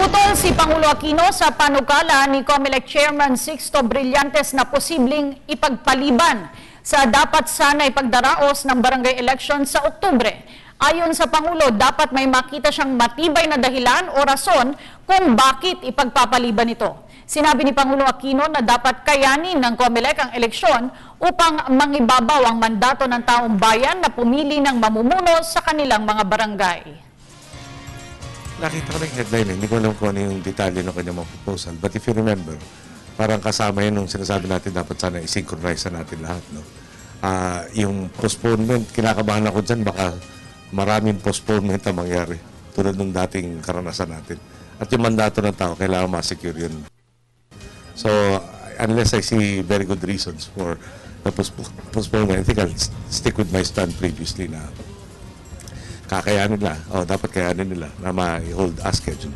Pumutol si Pangulo Aquino sa panukala ni COMELEC Chairman Sixto Brillantes na posibleng ipagpaliban sa dapat sana ipagdaraos ng barangay election sa Oktubre. Ayon sa Pangulo, dapat may makita siyang matibay na dahilan o rason kung bakit ipagpapaliban ito. Sinabi ni Pangulo Aquino na dapat kayanin ng COMELEC ang eleksyon upang mangibabaw ang mandato ng taong bayan na pumili ng mamumuno sa kanilang mga barangay. Nakita ko na yung headline, hindi ko alam kung ano yung detalye ng kanyang mga proposal. But if you remember, parang kasama yun nung sinasabi natin dapat sana i-synchronize na natin lahat. No? Yung postponement, kinakabahan ako dyan, baka maraming postponement ang mangyari tulad ng dating karanasan natin. At yung mandato ng tao, kailangan ma-secure yun. So, unless I see very good reasons for the postponement, I think I'll stick with my stand previously na kakayanin nila, dapat kayanin nila na ma-hold as schedule.